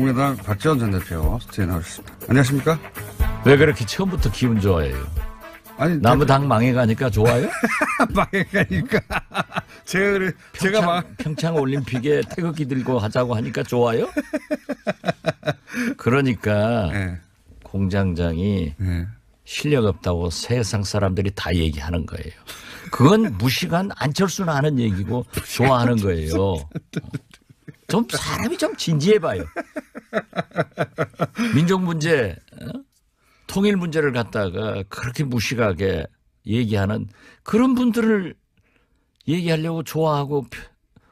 국민의당 박지원 전 대표 스튜디오에 나오셨습니다. 안녕하십니까? 왜 그렇게 처음부터 기분 좋아해요? 아니, 나무 당 망해가니까 좋아요? 망해가니까. 평창 올림픽에 태극기 들고 하자고 하니까 좋아요? 그러니까 네. 공장장이 네. 실력 없다고 세상 사람들이 다 얘기하는 거예요. 그건 무식한 안철수나 하는 얘기고 좋아하는 거예요. 좀 사람이 좀 진지해봐요. 민족 문제, 통일 문제를 갖다가 그렇게 무식하게 얘기하는 그런 분들을 얘기하려고 좋아하고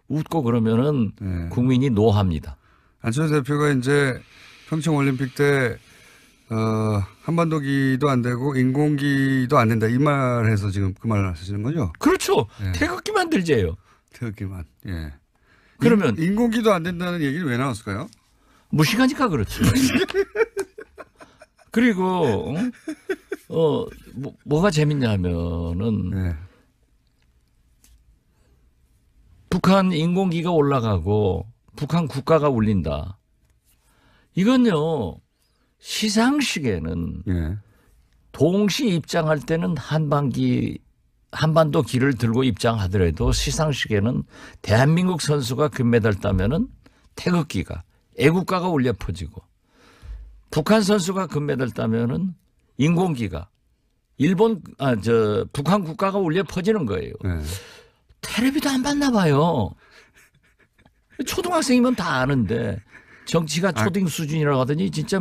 웃고 그러면은 네. 국민이 노합니다. 안철수 대표가 이제 평창 올림픽 때 한반도기도 안 되고 인공기도 안 된다 이 말해서 지금 그 말을 하시는 거죠? 그렇죠. 네. 태극기 만들재요. 태극기만. 예. 그러면 인공기도 안 된다는 얘기는 왜 나왔을까요? 무식하니까 그렇죠. 그리고 뭐가 재밌냐면은 네. 북한 인공기가 올라가고 북한 국가가 울린다. 이건요 시상식에는 예. 동시 입장할 때는 한반도 기를 들고 입장하더라도 시상식에는 대한민국 선수가 금메달 따면은 태극기가 애국가가 울려 퍼지고 북한 선수가 금메달 따면은 인공기가 북한 국가가 울려 퍼지는 거예요. 네. 텔레비도 안 봤나 봐요. 초등학생이면 다 아는데 정치가 초딩 수준이라고 하더니 진짜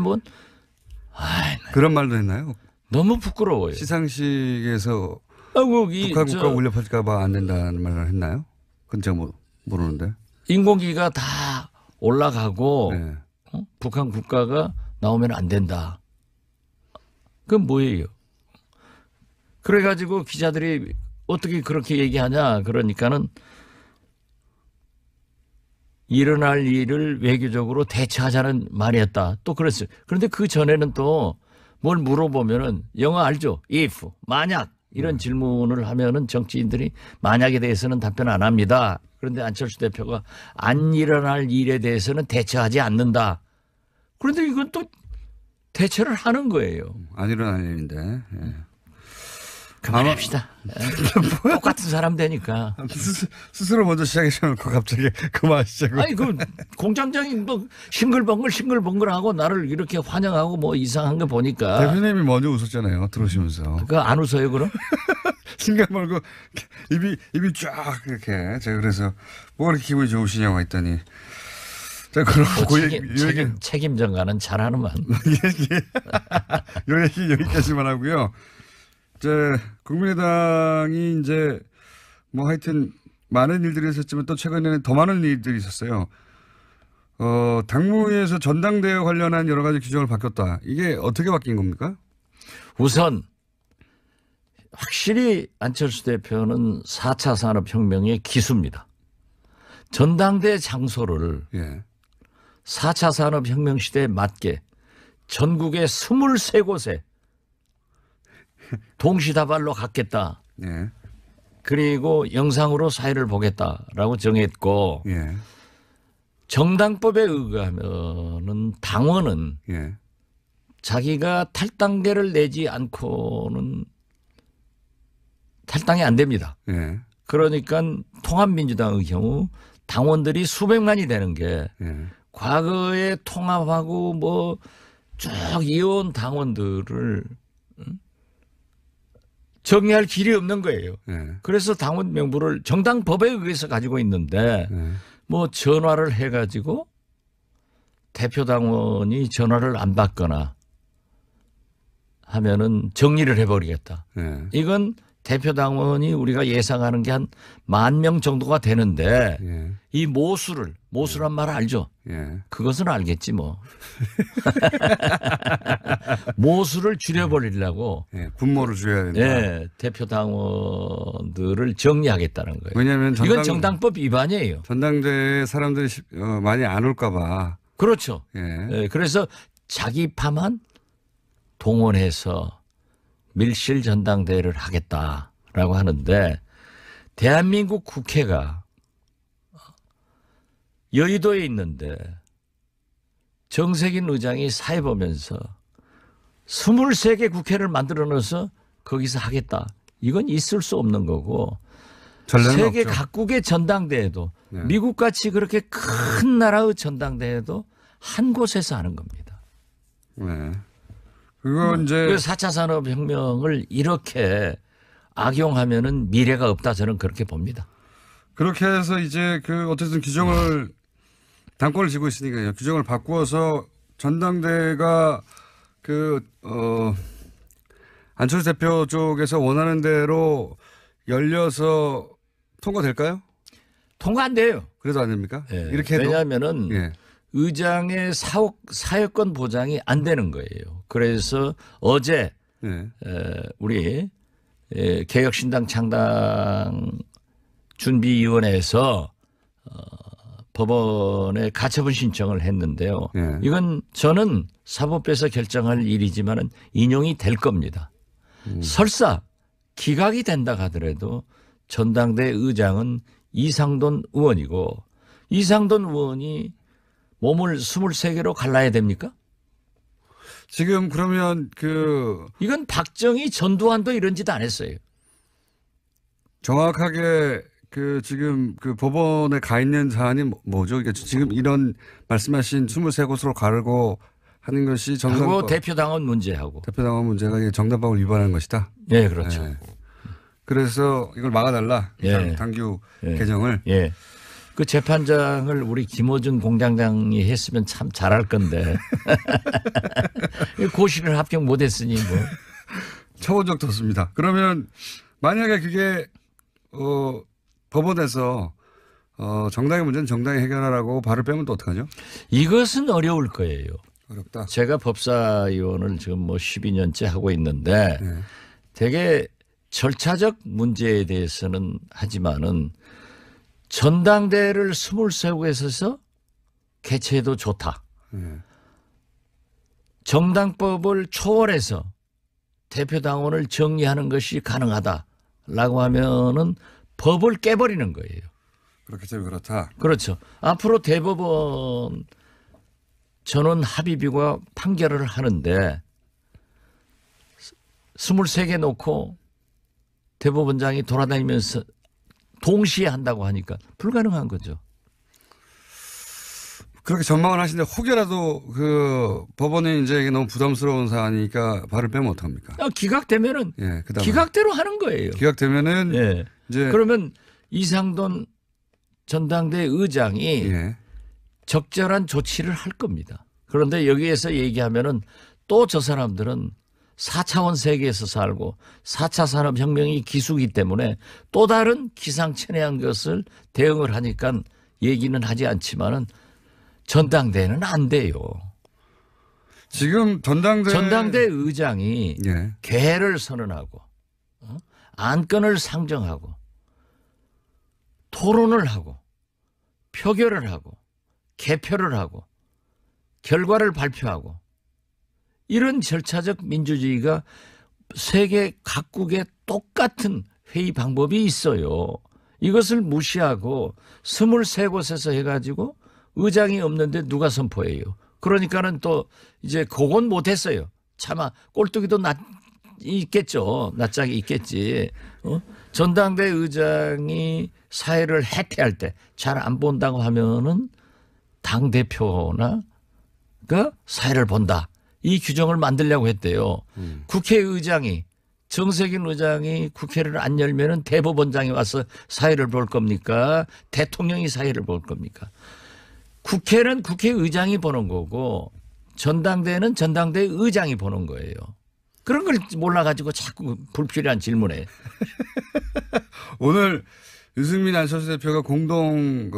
그런 말도 했나요? 너무 부끄러워요. 시상식에서 북한 국가 울려 퍼질까 봐 안 된다는 말을 했나요? 그건 제가 모르는데. 인공기가 다 올라가고 네. 북한 국가가 나오면 안 된다. 그건 뭐예요? 그래가지고 기자들이 어떻게 그렇게 얘기하냐 그러니까는 일어날 일을 외교적으로 대처하자는 말이었다. 또 그랬어요. 그런데 그 전에는 또 뭘 물어보면은 영어 알죠? if, 만약 이런 질문을 하면은 정치인들이 만약에 대해서는 답변 안 합니다. 그런데 안철수 대표가 안 일어날 일에 대해서는 대처하지 않는다. 그런데 이건 또 대처를 하는 거예요. 안 일어날 일인데. 예. 그만합시다. 똑같은 사람 되니까. 스스로 먼저 시작해놓고 갑자기 그만하시자고. 아니, 공장장이 싱글벙글하고 나를 이렇게 환영하고 뭐 이상한 거 보니까. 대표님이 먼저 웃었잖아요. 들어오시면서. 그거 안 웃어요, 그럼? 싱글벙글 입이 쫙 이렇게. 제가 그래서 뭐 그렇게 기분이 좋으시냐고 했더니. 자, 그럼 책임 전가는 잘하는만. 요 얘기 여기까지만 하고요. 국민의당이 이제 뭐 하여튼 많은 일들이 있었지만 또 최근에는 더 많은 일들이 있었어요. 당무위에서 전당대회 관련한 여러 가지 규정을 바뀌었다. 이게 어떻게 바뀐 겁니까? 우선 확실히 안철수 대표는 4차 산업혁명의 기수입니다. 전당대회 장소를 4차 산업혁명 시대에 맞게 전국의 23곳에 동시다발로 갖겠다. 예. 그리고 영상으로 사회를 보겠다라고 정했고 예. 정당법에 의하면은 당원은 자기가 탈당계를 내지 않고는 탈당이 안 됩니다. 예. 그러니까 통합민주당의 경우 당원들이 수백만이 되는 게 과거에 통합하고 뭐 쭉 이어온 당원들을 정리할 길이 없는 거예요. 그래서 당원 명부를 정당법에 의해서 가지고 있는데 뭐 전화를 해가지고 대표 당원이 전화를 안 받거나 하면은 정리를 해버리겠다. 이건 대표 당원이 우리가 예상하는 게 한 10,000명 정도가 되는데 이 모수란 말 알죠? 그것은 알겠지 뭐. 모수를 줄여버리려고. 분모를 줄여야 된다. 대표 당원들을 정리하겠다는 거예요. 왜냐하면 이건 정당법 위반이에요. 전당대회에 사람들이 많이 안 올까 봐. 그렇죠. 그래서 자기 파만 동원해서 밀실 전당대회를 하겠다라고 하는데 대한민국 국회가 여의도에 있는데 정세균 의장이 사회 보면서 23개 국회를 만들어 넣어서 거기서 하겠다. 이건 있을 수 없는 거고 전례는 세계 없죠. 각국의 전당대회도 네. 미국같이 그렇게 큰 나라의 전당대회도 한 곳에서 하는 겁니다. 네. 그건 이제 4차 산업혁명을 이렇게 악용하면은 미래가 없다 저는 그렇게 봅니다. 그렇게 해서 이제 그 어쨌든 규정을 당권을 쥐고 있으니까요. 규정을 바꾸어서 전당대회가 안철수 대표 쪽에서 원하는 대로 열려서 통과될까요? 통과 안 돼요. 그래도 안 됩니까? 예. 이렇게 해도 왜냐하면은 예. 의장의 사회권 보장이 안 되는 거예요. 그래서 어제 예. 우리 개혁신당 창당 준비위원회에서 법원에 가처분 신청을 했는데요. 예. 이건 저는 사법부에서 결정할 일이지만은 인용이 될 겁니다. 설사 기각이 된다 하더라도 전당대 의장은 이상돈 의원이고 이상돈 의원이 몸을 23개로 갈라야 됩니까? 지금 그러면 이건 박정희 전두환도 이런 짓 안 했어요. 정확하게 지금 법원에 가 있는 사안이 뭐죠? 그러니까 지금 이런 말씀하신 23곳으로 가르고 하는 것이 하고 정당법 대표당원 문제하고. 대표당원 문제가 이게 정당법을 위반하는 것이다. 네, 그렇죠. 예. 그래서 이걸 막아달라. 예. 당규 예. 개정을. 예. 그 재판장을 우리 김어준 공장장이 했으면 참 잘할 건데. 고시를 합격 못했으니 뭐. 쳐본 적도 없습니다. 그러면 만약에 그게 법원에서 정당의 문제는 정당이 해결하라고 발을 빼면 또 어떡하죠? 이것은 어려울 거예요. 어렵다. 제가 법사위원을 지금 뭐 12년째 하고 있는데 네. 되게 절차적 문제에 대해서는 하지만은 전당대회를 23곳에서 개최해도 좋다. 네. 정당법을 초월해서 대표당원을 정리하는 것이 가능하다라고 하면은 법을 깨버리는 거예요. 그렇기 때문에 그렇다. 그렇죠. 앞으로 대법원 전원 합의비가 판결을 하는데 23개 놓고 대법원장이 돌아다니면서 동시에 한다고 하니까 불가능한 거죠. 그렇게 전망을 하시는데 혹여라도 법원에 이제 이게 너무 부담스러운 사안이니까 발을 빼면 어떡합니까? 기각되면은 예, 그다음에 기각대로 하는 거예요. 기각되면은 예. 이제 그러면 이상돈 전당대 의장이 예. 적절한 조치를 할 겁니다. 그런데 여기에서 얘기하면은 또 저 사람들은 4차원 세계에서 살고 4차 산업혁명이 기수기 때문에 또 다른 기상천외한 것을 대응을 하니까 얘기는 하지 않지만은 전당대회는 안 돼요. 지금 전당대 의장이 예. 개를 선언하고 안건을 상정하고 토론을 하고 표결을 하고 개표를 하고 결과를 발표하고 이런 절차적 민주주의가 세계 각국에 똑같은 회의 방법이 있어요. 이것을 무시하고 23곳에서 해가지고 의장이 없는데 누가 선포해요. 그러니까는 또 이제 그건 못했어요. 차마 꼴뚜기도 있겠죠. 낯짝이 있겠지. 전당대 의장이 사회를 해태할 때 잘 안 본다고 하면은 당 대표나 그 사회를 본다. 이 규정을 만들려고 했대요. 국회의장이 정세균 의장이 국회를 안 열면은 대법원장이 와서 사회를 볼 겁니까? 대통령이 사회를 볼 겁니까? 국회는 국회의장이 보는 거고 전당대회는 전당대 의장이 보는 거예요. 그런 걸 몰라가지고 자꾸 불필요한 질문에. 오늘 유승민 안철수 대표가 공동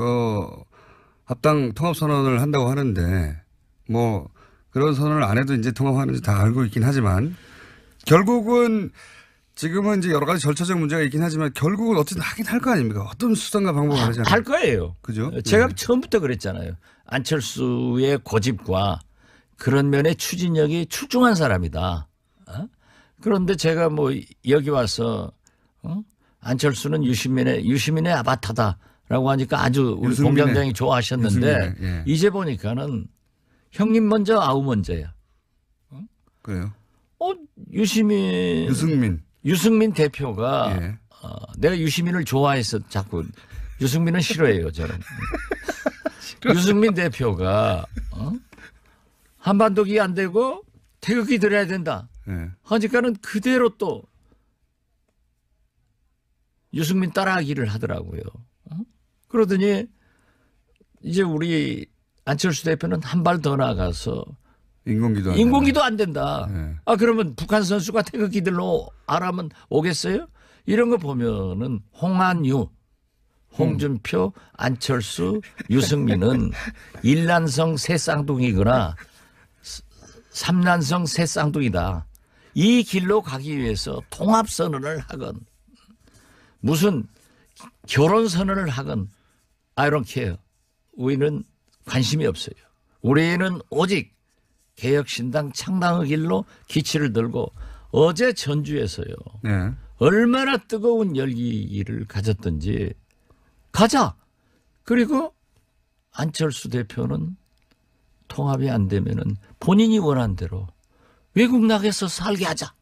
합당 통합 선언을 한다고 하는데 뭐 그런 선언을 안 해도 이제 통합하는지 다 알고 있긴 하지만 결국은 지금은 이제 여러 가지 절차적 문제가 있긴 하지만 결국은 어쨌든 하긴 할 거 아닙니까? 어떤 수단과 방법을 하잖아요. 할 거예요. 그죠? 제가 네. 처음부터 그랬잖아요. 안철수의 고집과 그런 면에 추진력이 출중한 사람이다. 그런데 제가 뭐 여기 와서 안철수는 유시민의 아바타다라고 하니까 아주 우리 유승민의, 공장장이 좋아하셨는데 유승민의, 예. 이제 보니까는 형님 먼저 아우 먼저야. 그래요. 유승민 대표가 예. 내가 유시민을 좋아해서 자꾸 유승민은 싫어해요 저는. 유승민 대표가 한반도기 안 되고 태극기 들어야 된다. 예. 하니까는 그대로 또 유승민 따라하기를 하더라고요. 그러더니 이제 우리 안철수 대표는 한 발 더 나가서 인공기도 안 된다. 네. 그러면 북한 선수가 태극기들로 아라면 오겠어요? 이런 거 보면은 홍한유, 홍준표, 안철수, 유승민은 일란성 새 쌍둥이거나 삼란성 새 쌍둥이다. 이 길로 가기 위해서 통합선언을 하건 무슨 결혼선언을 하건 I don't care. 우리는 관심이 없어요. 우리는 오직 개혁신당 창당의 길로 기치를 들고 어제 전주에서요. 네. 얼마나 뜨거운 열기를 가졌던지 가자. 그리고 안철수 대표는 통합이 안 되면은 본인이 원한 대로 외국 나가서 살게 하자.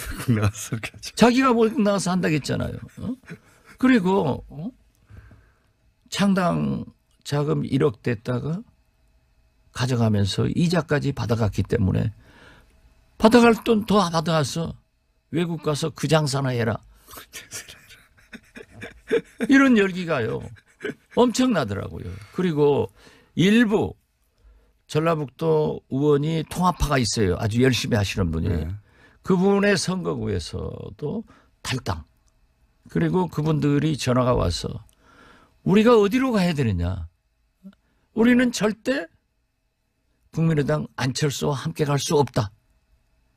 외국 나가서 살게 하자. 자기가 외국 나가서 한다고 했잖아요. 그리고 창당 자금 1억 됐다가 가져가면서 이자까지 받아갔기 때문에 받아갈 돈 더 받아가서 외국 가서 그 장사나 해라. 이런 열기가요. 엄청나더라고요. 그리고 일부 전라북도 의원이 통합파가 있어요. 아주 열심히 하시는 분이. 네. 그분의 선거구에서도 탈당. 그리고 그분들이 전화가 와서 우리가 어디로 가야 되느냐. 우리는 절대 국민의당 안철수와 함께 갈 수 없다.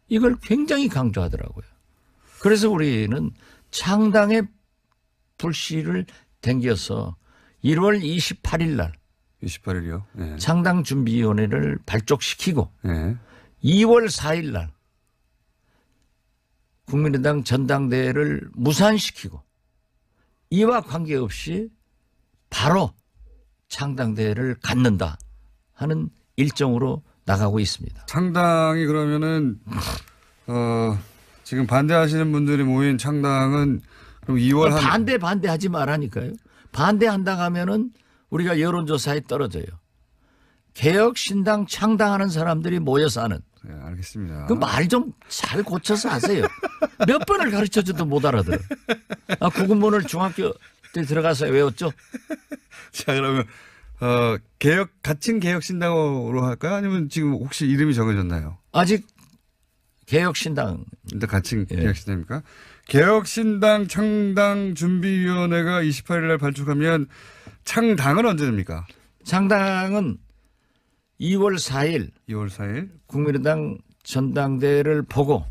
이걸 굉장히 강조하더라고요. 그래서 우리는 창당의 불씨를 당겨서 1월 28일 날 28일이요. 네. 창당준비위원회를 발족시키고 네. 2월 4일 날 국민의당 전당대회를 무산시키고 이와 관계없이 바로 창당대회를 갖는다 하는 일정으로 나가고 있습니다. 창당이 그러면은 지금 반대하시는 분들이 모인 창당은 그럼 2월 반대하지 말라니까요. 반대한다 하면은 우리가 여론조사에 떨어져요. 개혁신당 창당하는 사람들이 모여서 하는. 네, 알겠습니다. 그 말 좀 잘 고쳐서 하세요. 몇 번을 가르쳐줘도 못 알아들어. 구군문을 중학교 때 들어가서 외웠죠? 자, 그러면 가칭 개혁신당으로 할까요? 아니면 지금 혹시 이름이 정해졌나요? 아직 개혁신당. 일단 가칭 예. 개혁신당입니까? 개혁신당 창당준비위원회가 28일 날 발족하면 창당은 언제 됩니까? 창당은 2월 4일 2월 4일 국민의당 전당대회를 보고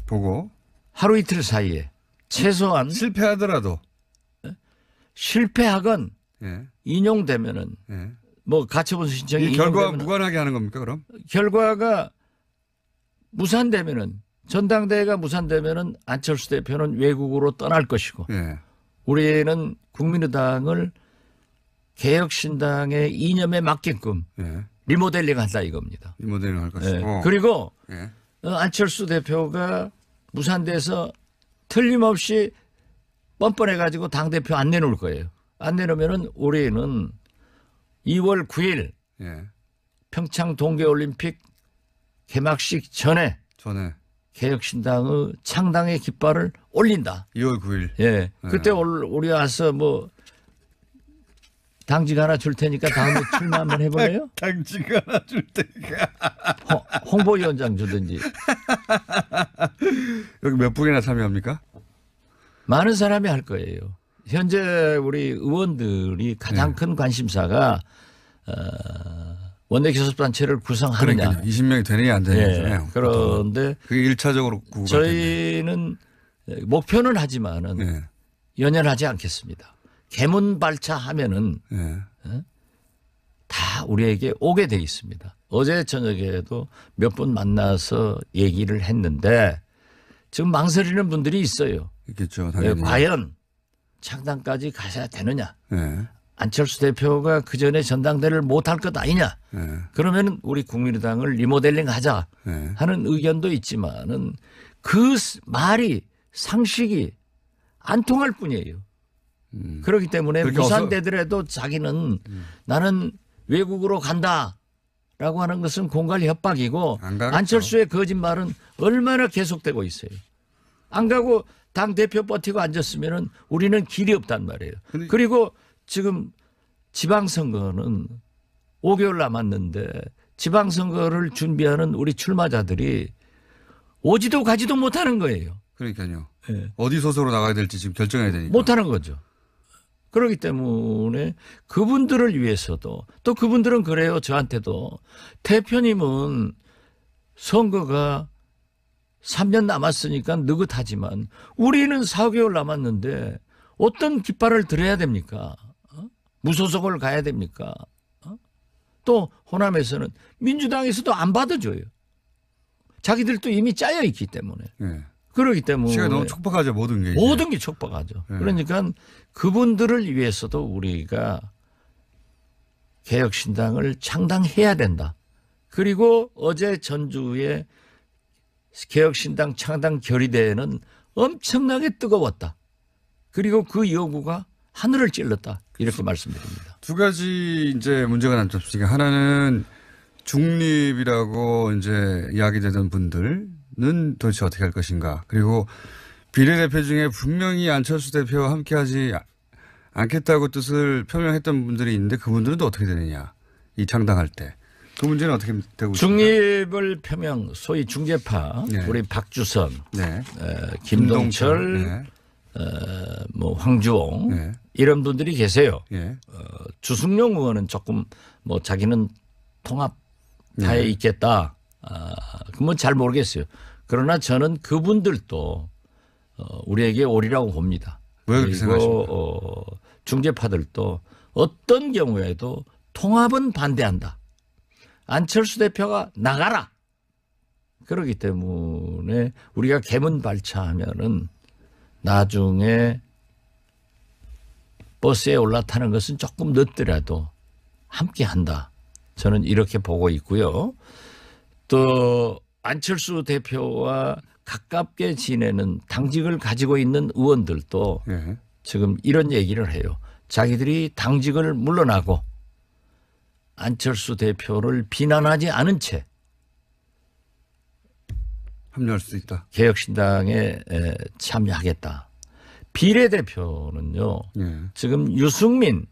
하루 이틀 사이에 최소한 실패하더라도 실패하건 예. 인용되면은 예. 뭐 가처분 신청이 이 결과와 인용되면은 무관하게 하는 겁니까 그럼? 결과가 무산되면은 전당대회가 무산되면은 안철수 대표는 외국으로 떠날 것이고 예. 우리는 국민의당을 개혁신당의 이념에 맞게끔 예. 리모델링 한다 이겁니다. 리모델링 할 예. 것이고. 그리고 예. 안철수 대표가 무산돼서 틀림없이 뻔뻔해가지고 당대표 안 내놓을 거예요. 안 내놓으면은 올해는 2월 9일 예. 평창 동계올림픽 개막식 전에 개혁신당의 창당의 깃발을 올린다. 2월 9일. 예. 그때 우리 와서 뭐 당직 하나 줄 테니까 다음에 출마 한번 해볼래요? 당직 하나 줄 테니까. 홍보위원장 주든지. 여기 몇 분이나 참여합니까? 많은 사람이 할 거예요. 현재 우리 의원들이 가장 큰 관심사가 원내교섭단체를 구성하느냐. 그러니까요. 20명이 되느냐 안 되느냐. 그런데 그게 1차적으로 구구가 저희는 목표는 하지만은 연연하지 않겠습니다. 개문발차하면은 다 우리에게 오게 돼 있습니다. 어제 저녁에도 몇 분 만나서 얘기를 했는데 지금 망설이는 분들이 있어요. 있겠죠. 당연히. 과연 창당까지 가셔야 되느냐. 안철수 대표가 그 전에 전당대회를 못할 것 아니냐. 네. 그러면 우리 국민의당을 리모델링 하자 네. 하는 의견도 있지만은 그 말이 상식이 안 통할 뿐이에요. 그렇기 때문에 그렇게 무산되더라도 자기는 나는 외국으로 간다라고 하는 것은 공갈 협박이고 안 가겠죠. 안철수의 거짓말은 얼마나 계속되고 있어요. 안 가고 당 대표 버티고 앉았으면은 우리는 길이 없단 말이에요. 그리고 지금 지방선거는 5개월 남았는데 지방선거를 준비하는 우리 출마자들이 오지도 가지도 못하는 거예요. 그러니까요. 네. 어디 소속으로 나가야 될지 지금 결정해야 되니까. 못하는 거죠. 그렇기 때문에 그분들을 위해서도 또 그분들은 그래요. 저한테도 대표님은 선거가 3년 남았으니까 느긋하지만 우리는 4개월 남았는데 어떤 깃발을 들어야 됩니까? 무소속을 가야 됩니까? 또 호남에서는 민주당에서도 안 받아줘요. 자기들도 이미 짜여 있기 때문에. 네. 그렇기 때문에 시간이 너무 촉박하죠. 모든 게. 모든 게 촉박하죠. 네. 그러니까 그분들을 위해서도 우리가 개혁신당을 창당해야 된다. 그리고 어제 전주의 개혁신당 창당 결의대회는 엄청나게 뜨거웠다. 그리고 그 요구가 하늘을 찔렀다. 이렇게 말씀드립니다. 두 가지 이제 문제가 남습니다. 하나는 중립이라고 이제 이야기되던 분들은 도대체 어떻게 할 것인가. 그리고 비례대표 중에 분명히 안철수 대표와 함께하지 않겠다고 뜻을 표명했던 분들이 있는데 그분들은 또 어떻게 되느냐. 이 창당할 때. 그 문제는 어떻게 되고 있습니까? 중립을 표명, 소위 중재파, 네. 우리 박주선, 네. 김동철, 네. 뭐 황주홍 네. 이런 분들이 계세요. 예. 주승용 의원은 조금 뭐 자기는 통합타에 네. 있겠다. 그건 잘 모르겠어요. 그러나 저는 그분들도 우리에게 오리라고 봅니다. 왜 그렇게 생각하십니까? 그리고 중재파들도 어떤 경우에도 통합은 반대한다. 안철수 대표가 나가라. 그렇기 때문에 우리가 개문발차하면은 나중에 버스에 올라타는 것은 조금 늦더라도 함께 한다. 저는 이렇게 보고 있고요. 또 안철수 대표와 가깝게 지내는 당직을 가지고 있는 의원들도 예. 지금 이런 얘기를 해요. 자기들이 당직을 물러나고 안철수 대표를 비난하지 않은 채 합류할 수 있다. 개혁신당에 참여하겠다. 비례대표는요. 예. 지금 유승민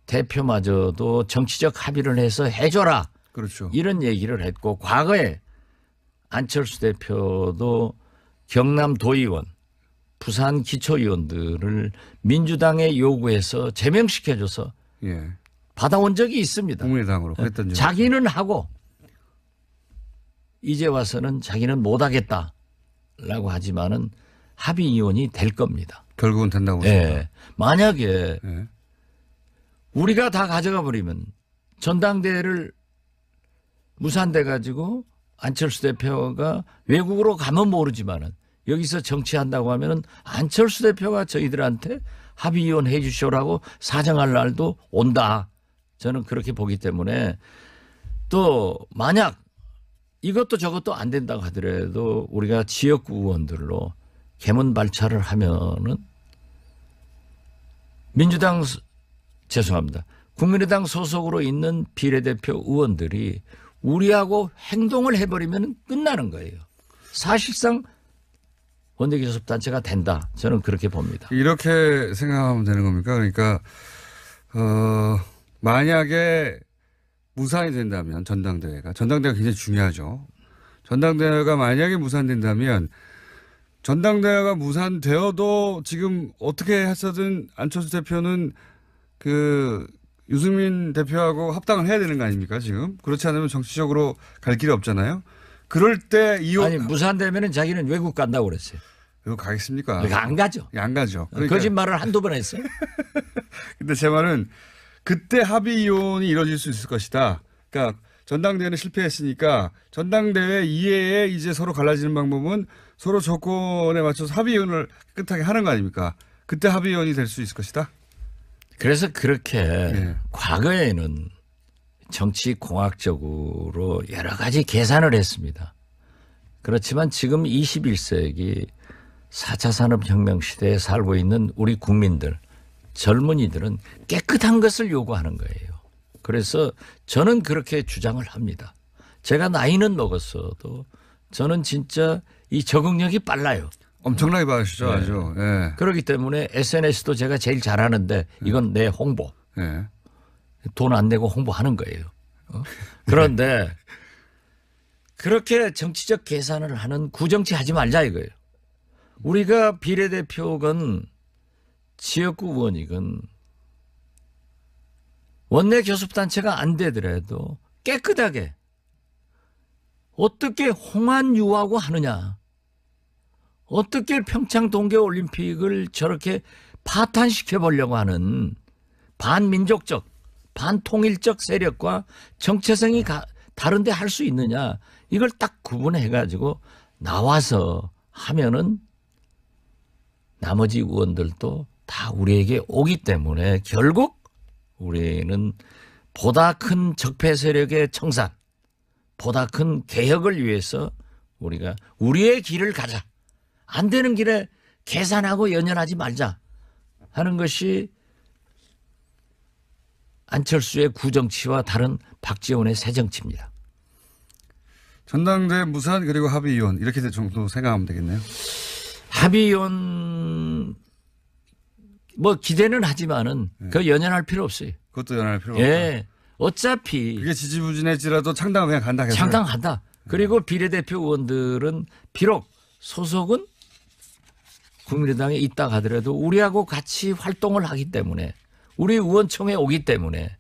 대표마저도 정치적 합의를 해서 해줘라. 그렇죠. 이런 얘기를 했고 과거에 안철수 대표도 경남 도의원, 부산 기초의원들을 민주당에 요구해서 제명시켜줘서 예. 받아온 적이 있습니다. 국민의당으로 그랬던 적. 자기는 하고 이제 와서는 자기는 못하겠다라고 하지만은 합의위원이 될 겁니다. 결국은 된다고 보십니다. 예. 만약에 예. 우리가 다 가져가 버리면 전당대회를 무산돼 가지고 안철수 대표가 외국으로 가면 모르지만은 여기서 정치한다고 하면은 안철수 대표가 저희들한테 합의위원 해 주시오라고 사정할 날도 온다. 저는 그렇게 보기 때문에 또 만약 이것도 저것도 안 된다고 하더라도 우리가 지역구 의원들로 개문발차를 하면은 민주당 죄송합니다. 국민의당 소속으로 있는 비례대표 의원들이 우리하고 행동을 해버리면 끝나는 거예요. 사실상 원내교섭단체가 된다. 저는 그렇게 봅니다. 이렇게 생각하면 되는 겁니까? 그러니까 만약에 무산이 된다면 전당대회가 굉장히 중요하죠. 전당대회가 만약에 무산된다면 전당대회가 무산되어도 지금 어떻게 했어든 안철수 대표는 그 유승민 대표하고 합당을 해야 되는 거 아닙니까 지금? 그렇지 않으면 정치적으로 갈 길이 없잖아요. 그럴 때 아니 무산되면은 자기는 외국 간다고 그랬어요. 외국 가겠습니까? 그러니까 안 가죠. 안 가죠. 그러니까 거짓말을 한두 번 했어요. 근데 제 말은 그때 합의 이혼이 이루어질 수 있을 것이다. 그러니까 전당대회는 실패했으니까 전당대회 이외에 이제 서로 갈라지는 방법은 서로 조건에 맞춰서 합의 이혼을 깨끗하게 하는 거 아닙니까? 그때 합의 이혼이 될 수 있을 것이다. 그래서 그렇게 예. 과거에는 정치 공학적으로 여러 가지 계산을 했습니다. 그렇지만 지금 21세기 4차 산업혁명 시대에 살고 있는 우리 국민들, 젊은이들은 깨끗한 것을 요구하는 거예요. 그래서 저는 그렇게 주장을 합니다. 제가 나이는 먹었어도 저는 진짜 이 적응력이 빨라요. 엄청나게 받으시죠. 아주. 예. 그렇기 때문에 SNS도 제가 제일 잘하는데 이건 내 홍보. 예. 돈 안 내고 홍보하는 거예요. 그런데 그렇게 정치적 계산을 하는 구정치 하지 말자 이거예요. 우리가 비례대표건 지역구 의원이건 원내 교섭단체가 안 되더라도 깨끗하게 어떻게 홍안유하고 하느냐. 어떻게 평창 동계올림픽을 저렇게 파탄시켜 보려고 하는 반민족적, 반통일적 세력과 정체성이 다른데 할 수 있느냐. 이걸 딱 구분해 가지고 나와서 하면은 나머지 의원들도 다 우리에게 오기 때문에 결국 우리는 보다 큰 적폐 세력의 청산, 보다 큰 개혁을 위해서 우리가 우리의 길을 가자. 안 되는 길에 계산하고 연연하지 말자 하는 것이 안철수의 구정치와 다른 박지원의 새정치입니다. 전당대 무산 그리고 합의위원 이렇게 정도 생각하면 되겠네요. 합의위원 뭐 기대는 하지만은 그 연연할 필요 없어요. 그것도 연할 필요가 없다. 예. 어차피 그게 지지부진할지라도 창당은 그냥 간다. 해서. 창당한다. 그리고 비례대표 의원들은 비록 소속은 국민의당에 있다 하더라도 우리하고 같이 활동을 하기 때문에 우리 의원총회 오기 때문에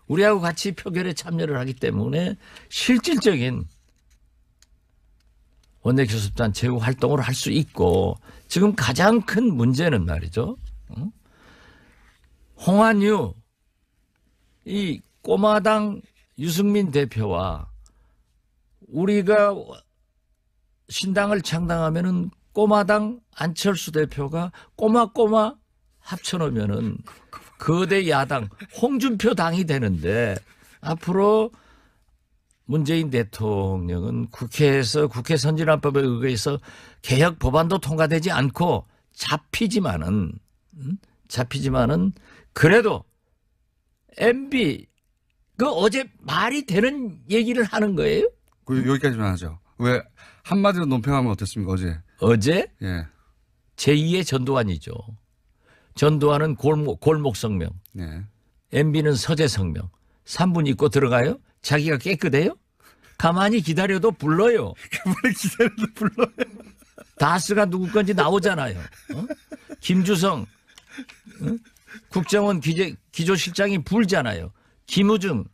우리하고 같이 표결에 참여를 하기 때문에 실질적인 원내교섭단체 활동을 할 수 있고 지금 가장 큰 문제는 말이죠. 홍한유 이 꼬마당 유승민 대표와 우리가 신당을 창당하면은 꼬마당 안철수 대표가 꼬마 합쳐놓으면은 거대 야당 홍준표 당이 되는데 앞으로 문재인 대통령은 국회에서 국회 선진화법에 의해서 개혁 법안도 통과되지 않고 잡히지만은 그래도 MB 그 어제 말이 되는 얘기를 하는 거예요? 여기까지만 하죠. 왜 한마디로 논평하면 어떻습니까? 어제? 예. 제2의 전두환이죠. 전두환은 골목 성명. 네. MB는 서재 성명. 3분 있고 들어가요? 자기가 깨끗해요? 가만히 기다려도 불러요. 가만히 기다려도 불러요. 다스가 누구 건지 나오잖아요. 김주성 국정원 기조실장이 불잖아요. 김우중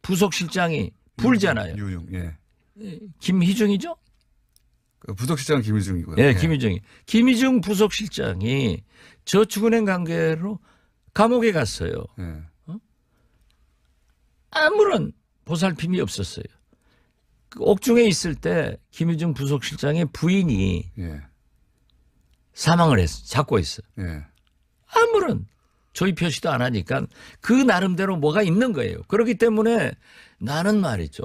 부속실장이 불잖아요. 유용. 예. 김희중이죠? 부속실장 김희중이고요. 네, 김희중이. 김희중 부속실장이 저축은행 관계로 감옥에 갔어요. 예. 아무런 보살핌이 없었어요. 그 옥중에 있을 때 김희중 부속실장의 부인이 예. 사망을 했어. 잡고 있어. 예. 아무런 조의 표시도 안 하니까 그 나름대로 뭐가 있는 거예요. 그렇기 때문에 나는 말이죠.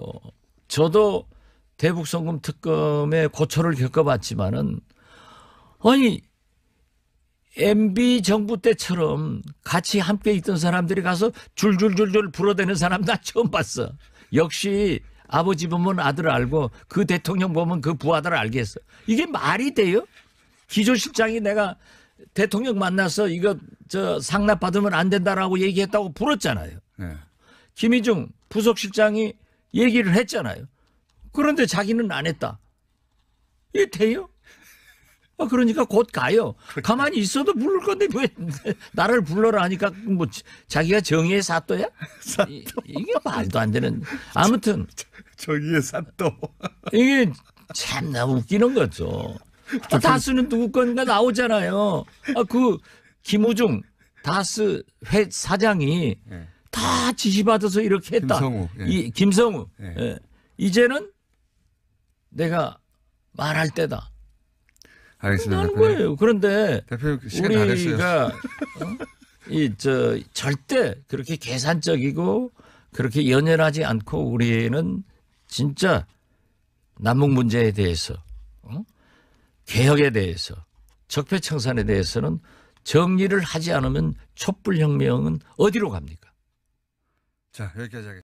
저도 대북송금 특검의 고초를 겪어봤지만은 아니 MB 정부 때처럼 같이 함께 있던 사람들이 가서 줄줄줄줄 불어대는 사람 나 처음 봤어. 역시 아버지 보면 아들을 알고 그 대통령 보면 그 부하들을 알겠어. 이게 말이 돼요? 기조실장이 내가 대통령 만나서 이거 저 상납 받으면 안 된다라고 얘기했다고 불었잖아요. 예. 김희중 부속실장이 얘기를 했잖아요. 그런데 자기는 안 했다. 이게 돼요? 그러니까 곧 가요. 가만히 있어도 부를 건데 왜 나를 불러라 하니까 뭐 자기가 정의의 사또야? 이게 말도 안 되는. 아무튼 정의의 사또. 이게 참나 웃기는 거죠. 다스는 누구 건가 나오잖아요. 그 김우중 다스 회 사장이 예. 다 지시받아서 이렇게 했다. 김성우. 예. 김성우. 예. 예. 이제는 내가 말할 때다. 알겠습니다. 하는 거예요. 그런데 대표 시간 다 됐어요. 우리가 절대 그렇게 계산적이고 그렇게 연연하지 않고 우리는 진짜 남북 문제에 대해서 개혁에 대해서 적폐청산에 대해서는 정리를 하지 않으면 촛불혁명은 어디로 갑니까? 자, 여기까지 하겠습니다.